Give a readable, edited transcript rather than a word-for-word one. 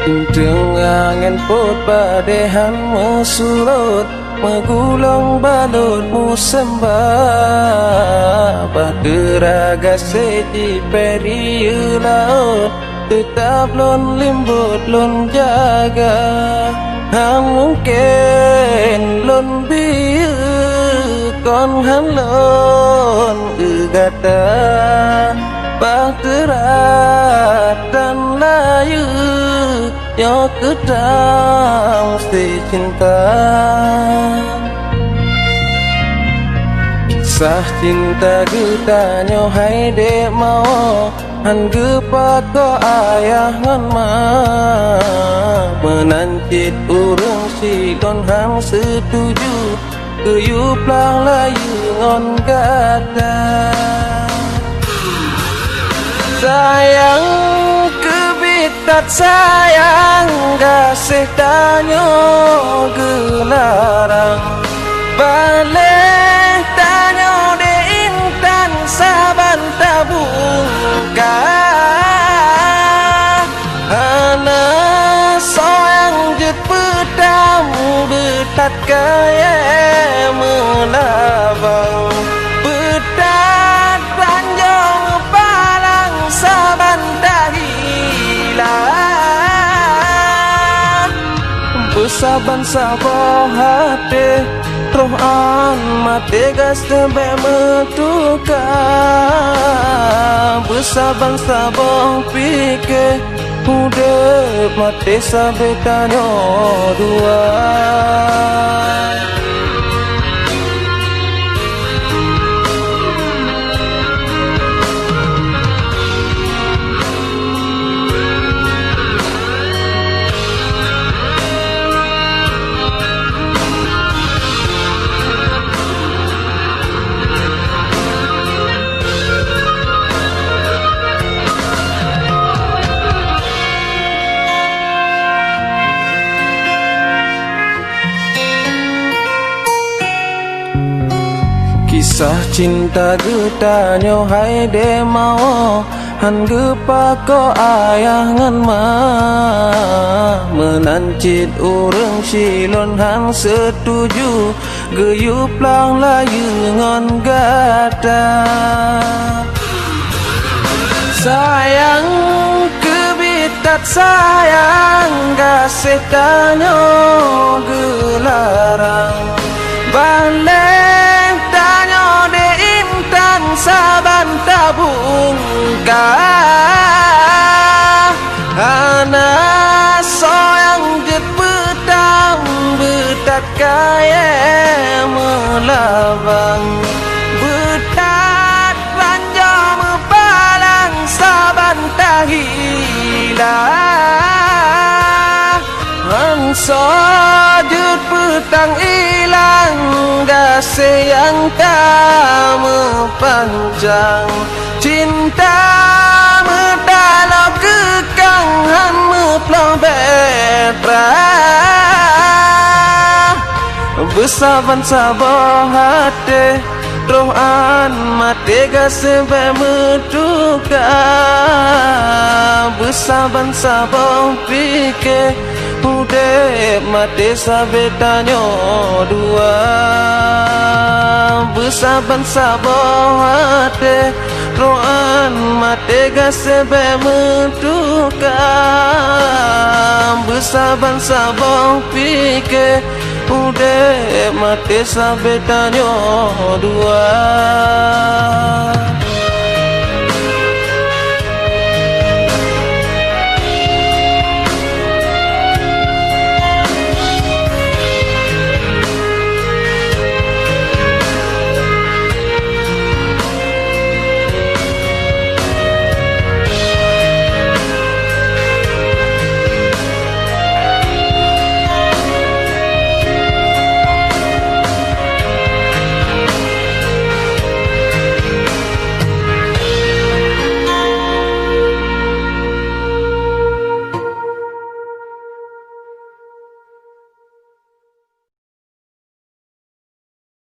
Kenceng angin put badehan mesurut, megulung balutmu sembah. Bahgeraga seji peri laut, tetap lon limbut lon jaga. Hang mungkin lon biu kon han lon gata. Bahterat dan layu yo kedang si cinta. Kisah cinta kita nyo hai dek mau han gepa ko ayah ngan ma. Menancit urang si kon hang setuju keyup lang layu ngon kata. Sayang kebitat sayang kasih tanyo gelarang. Balik tanyo de intan saban tabung ka. Hana soang jet pedam betat kaya melabang. Betat ranjong palang saban dahilang. Besaban-saban hati rohan mati gas tebe metuka. Besaban-saban pikir udep mati sabetanyo dua. Kisah cinta kita nyo hai de mau han gepa ko ayah ngan ma. Menancit urang silon hang setuju geyup lang layu ngon gata. Sayang kebitat sayang kasih tanyo gelarang. Balik tanyo de intan saban tabung ka. Hana soang jet petang betat kaya melabang. Betat ranjang mepalang saban tahilang. Sojud petang ilang kasih yang kamu panjang. Cinta medalau kekangan meplau betra. Besaban-saban hati rohan mati kasih metuka. Besaban-saban pikir udep mati sabetanyo dua. Besaban-saban hati rohan mati kasih metuka. Besaban-saban pikir udep mati sabetanyo dua.